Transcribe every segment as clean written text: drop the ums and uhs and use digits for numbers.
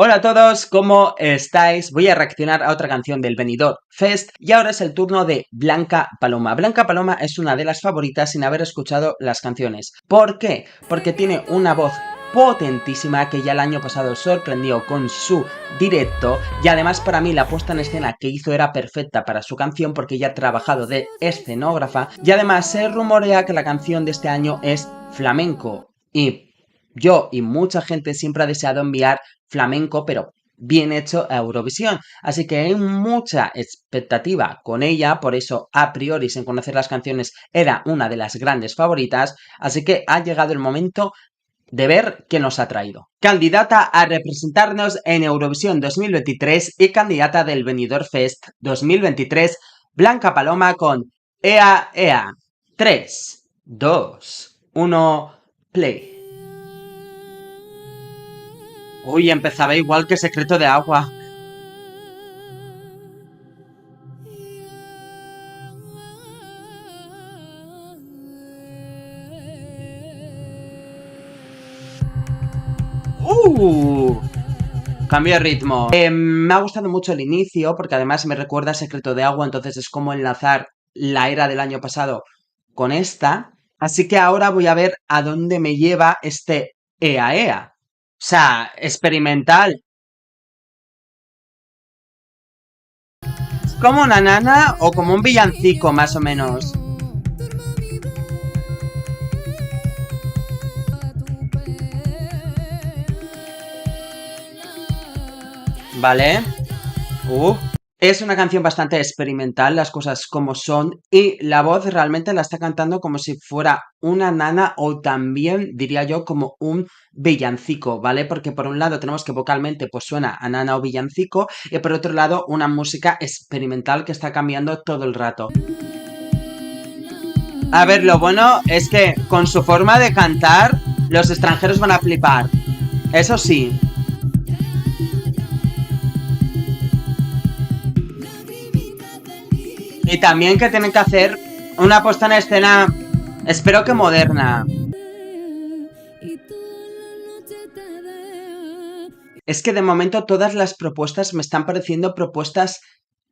Hola a todos, ¿cómo estáis? Voy a reaccionar a otra canción del Benidorm Fest y ahora es el turno de Blanca Paloma. Blanca Paloma es una de las favoritas sin haber escuchado las canciones. ¿Por qué? Porque tiene una voz potentísima que ya el año pasado sorprendió con su directo y además para mí la puesta en escena que hizo era perfecta para su canción porque ya ha trabajado de escenógrafa y además se rumorea que la canción de este año es flamenco y yo y mucha gente siempre ha deseado enviar flamenco, pero bien hecho a Eurovisión. Así que hay mucha expectativa con ella, por eso a priori, sin conocer las canciones, era una de las grandes favoritas. Así que ha llegado el momento de ver qué nos ha traído. Candidata a representarnos en Eurovisión 2023 y candidata del Benidorm Fest 2023, Blanca Paloma con Ea Ea. 3, 2, 1, play. Uy, empezaba igual que Secreto de Agua. ¡Uh! Cambio de ritmo. Me ha gustado mucho el inicio, porque además me recuerda a Secreto de Agua, entonces es como enlazar la era del año pasado con esta. Así que ahora voy a ver a dónde me lleva este Ea Ea. O sea, experimental. ¿Como una nana o como un villancico, más o menos? ¿Vale? Es una canción bastante experimental, las cosas como son, y la voz realmente la está cantando como si fuera una nana o también, diría yo, como un villancico, ¿vale? Porque por un lado tenemos que vocalmente pues suena a nana o villancico y por otro lado una música experimental que está cambiando todo el rato. A ver, lo bueno es que con su forma de cantar los extranjeros van a flipar. Eso sí. Y también que tienen que hacer una puesta en escena, espero que moderna. Es que de momento todas las propuestas me están pareciendo propuestas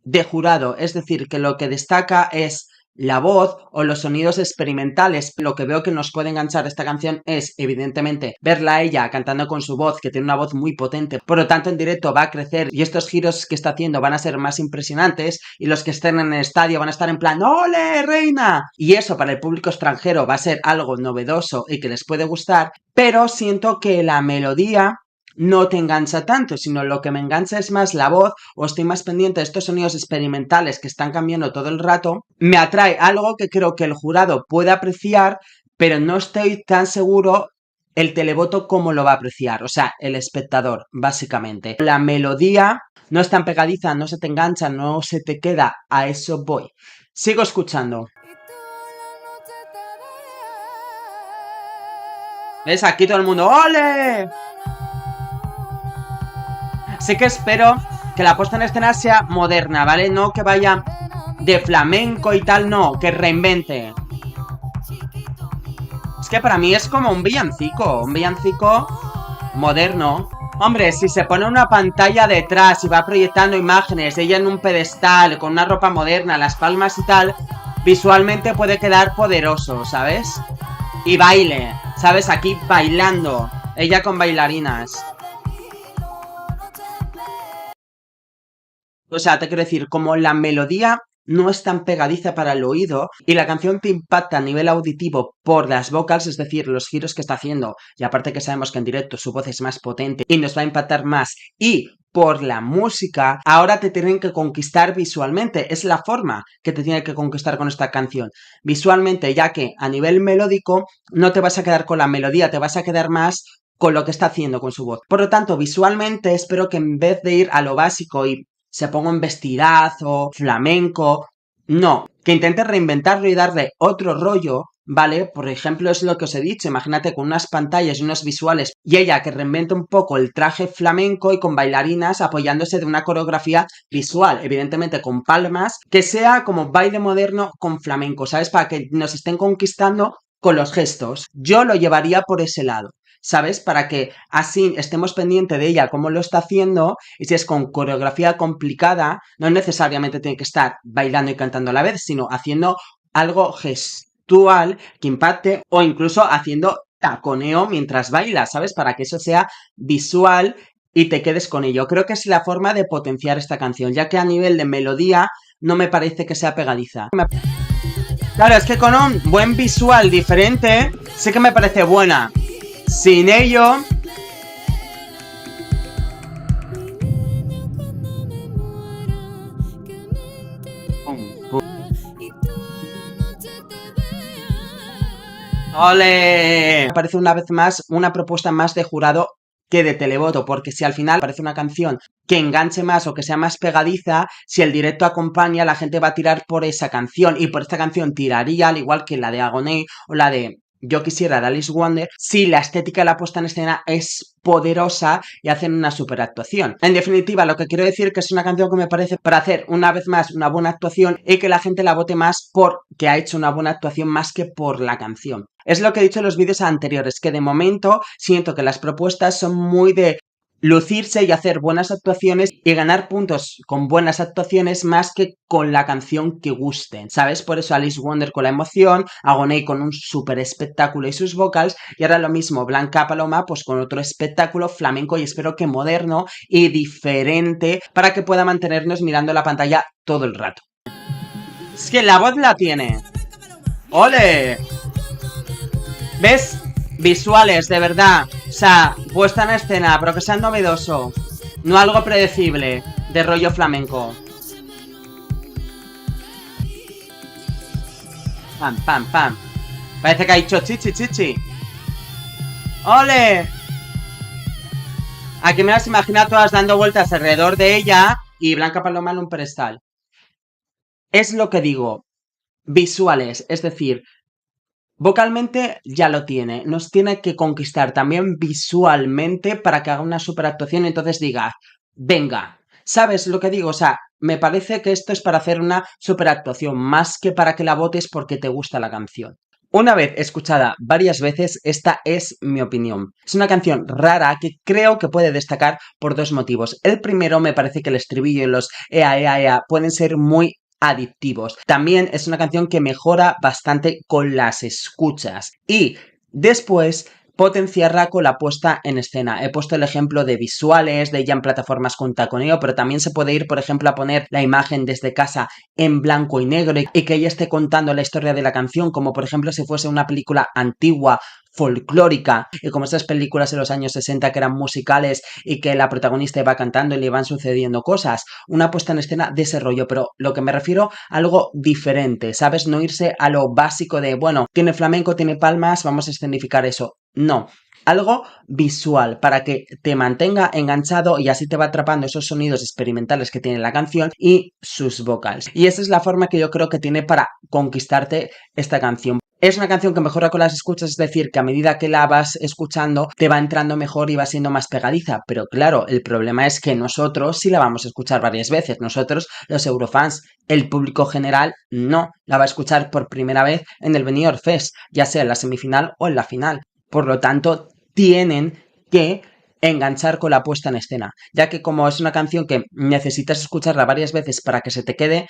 de jurado, es decir, que lo que destaca es la voz o los sonidos experimentales. Lo que veo que nos puede enganchar esta canción es, evidentemente, verla a ella cantando con su voz, que tiene una voz muy potente, por lo tanto en directo va a crecer y estos giros que está haciendo van a ser más impresionantes y los que estén en el estadio van a estar en plan ¡Ole, reina! Y eso para el público extranjero va a ser algo novedoso y que les puede gustar, pero siento que la melodía no te engancha tanto, sino lo que me engancha es más la voz o estoy más pendiente de estos sonidos experimentales que están cambiando todo el rato. Me atrae algo que creo que el jurado puede apreciar, pero no estoy tan seguro el televoto cómo lo va a apreciar, o sea, el espectador, básicamente. La melodía no es tan pegadiza, no se te engancha, no se te queda, a eso voy. Sigo escuchando. ¿Ves? Aquí todo el mundo ¡ole! Sí que espero que la puesta en escena sea moderna, ¿vale? No que vaya de flamenco y tal, no, que reinvente. Es que para mí es como un villancico moderno. Hombre, si se pone una pantalla detrás y va proyectando imágenes, ella en un pedestal, con una ropa moderna, las palmas y tal, visualmente puede quedar poderoso, ¿sabes? Y baile, ¿sabes? Aquí bailando, ella con bailarinas. O sea, te quiero decir, como la melodía no es tan pegadiza para el oído y la canción te impacta a nivel auditivo por las vocals, es decir, los giros que está haciendo, y aparte que sabemos que en directo su voz es más potente y nos va a impactar más, y por la música, ahora te tienen que conquistar visualmente, es la forma que te tiene que conquistar con esta canción, visualmente, ya que a nivel melódico no te vas a quedar con la melodía, te vas a quedar más con lo que está haciendo con su voz. Por lo tanto, visualmente espero que en vez de ir a lo básico y se ponga un vestidazo, flamenco, no, que intente reinventarlo y darle otro rollo, ¿vale? Por ejemplo, es lo que os he dicho, imagínate con unas pantallas y unos visuales y ella que reinvente un poco el traje flamenco y con bailarinas apoyándose de una coreografía visual, evidentemente con palmas, que sea como baile moderno con flamenco, ¿sabes? Para que nos estén conquistando con los gestos. Yo lo llevaría por ese lado. ¿sabes? Para que así estemos pendientes de ella, cómo lo está haciendo, y si es con coreografía complicada, no necesariamente tiene que estar bailando y cantando a la vez, sino haciendo algo gestual que impacte o incluso haciendo taconeo mientras baila, ¿sabes? Para que eso sea visual y te quedes con ello. Creo que es la forma de potenciar esta canción, ya que a nivel de melodía no me parece que sea pegadiza. Claro, es que con un buen visual diferente, sí que me parece buena. Sin ello... ¡Ole! Me parece una vez más una propuesta más de jurado que de televoto, porque si al final parece una canción que enganche más o que sea más pegadiza, si el directo acompaña, la gente va a tirar por esa canción, y por esta canción tiraría, al igual que la de Agoné o la de Yo Quisiera de Alice Wonder, si la estética de la puesta en escena es poderosa y hacen una super actuación. En definitiva, lo que quiero decir que es una canción que me parece para hacer una vez más una buena actuación y que la gente la vote más porque ha hecho una buena actuación más que por la canción. Es lo que he dicho en los vídeos anteriores, que de momento siento que las propuestas son muy de lucirse y hacer buenas actuaciones y ganar puntos con buenas actuaciones más que con la canción que gusten, ¿sabes? Por eso Alice Wonder con la emoción, Agoné con un súper espectáculo y sus vocals, y ahora lo mismo Blanca Paloma pues con otro espectáculo flamenco y espero que moderno y diferente para que pueda mantenernos mirando la pantalla todo el rato. Es que la voz la tiene. ¡Ole! ¿Ves? Visuales, de verdad. O sea, puesta en escena, pero que sea novedoso. No algo predecible, de rollo flamenco. Pam, pam, pam. Parece que ha dicho chichi, chichi. ¡Ole! Aquí me las imagino todas dando vueltas alrededor de ella y Blanca Paloma en un pedestal. Es lo que digo. Visuales, es decir... Vocalmente ya lo tiene, nos tiene que conquistar también visualmente para que haga una super actuación y entonces diga, venga, ¿sabes lo que digo? O sea, me parece que esto es para hacer una super actuación, más que para que la votes porque te gusta la canción. Una vez escuchada varias veces, esta es mi opinión. Es una canción rara que creo que puede destacar por dos motivos. El primero, me parece que el estribillo y los ea, ea, ea pueden ser muy adictivos. También es una canción que mejora bastante con las escuchas. Y después potenciarla con la puesta en escena. He puesto el ejemplo de visuales, de ella en plataformas con taconeo, pero también se puede ir, por ejemplo, a poner la imagen desde casa en blanco y negro y que ella esté contando la historia de la canción, como por ejemplo si fuese una película antigua, folclórica, y como esas películas de los años 60 que eran musicales y que la protagonista iba cantando y le iban sucediendo cosas, una puesta en escena de ese rollo, pero lo que me refiero a algo diferente, ¿sabes? No irse a lo básico de, bueno, tiene flamenco, tiene palmas, vamos a escenificar eso. No, algo visual para que te mantenga enganchado y así te va atrapando esos sonidos experimentales que tiene la canción y sus vocals. Y esa es la forma que yo creo que tiene para conquistarte esta canción. Es una canción que mejora con las escuchas, es decir, que a medida que la vas escuchando te va entrando mejor y va siendo más pegadiza, pero claro, el problema es que nosotros sí la vamos a escuchar varias veces, nosotros los eurofans, el público general no, la va a escuchar por primera vez en el Benidorm Fest, ya sea en la semifinal o en la final, por lo tanto tienen que enganchar con la puesta en escena, ya que como es una canción que necesitas escucharla varias veces para que se te quede,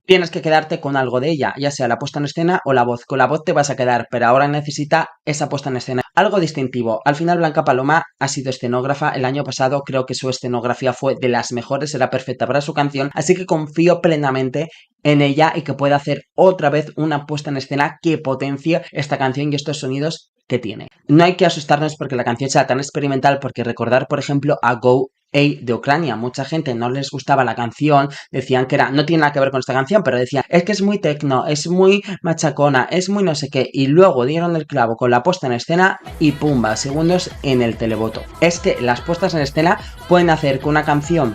tienes que quedarte con algo de ella, ya sea la puesta en escena o la voz. Con la voz te vas a quedar, pero ahora necesita esa puesta en escena. Algo distintivo. Al final Blanca Paloma ha sido escenógrafa. El año pasado creo que su escenografía fue de las mejores, era perfecta para su canción, así que confío plenamente en ella y que pueda hacer otra vez una puesta en escena que potencie esta canción y estos sonidos que tiene. No hay que asustarnos porque la canción sea tan experimental, porque recordar, por ejemplo, a Go de Ucrania. Mucha gente no les gustaba la canción, decían que era, no tiene nada que ver con esta canción, pero decían, es que es muy tecno, es muy machacona, es muy no sé qué, y luego dieron el clavo con la puesta en escena y pumba, segundos en el televoto. Es que las puestas en escena pueden hacer que una canción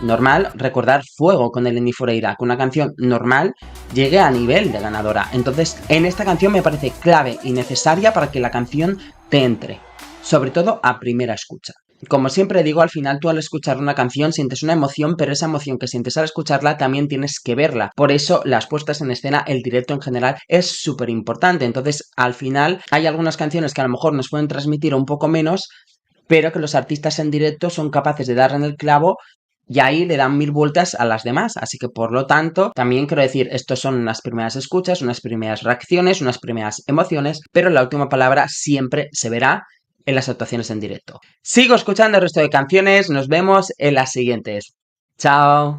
normal, recordar Fuego con Eleni Foureira, que una canción normal llegue a nivel de ganadora. Entonces, en esta canción me parece clave y necesaria para que la canción te entre, sobre todo a primera escucha. Como siempre digo, al final tú al escuchar una canción sientes una emoción, pero esa emoción que sientes al escucharla también tienes que verla. Por eso las puestas en escena, el directo en general es súper importante. Entonces, al final hay algunas canciones que a lo mejor nos pueden transmitir un poco menos, pero que los artistas en directo son capaces de darle en el clavo y ahí le dan mil vueltas a las demás. Así que por lo tanto, también quiero decir, estos son unas primeras escuchas, unas primeras reacciones, unas primeras emociones, pero la última palabra siempre se verá en las actuaciones en directo. Sigo escuchando el resto de canciones, nos vemos en las siguientes. Chao.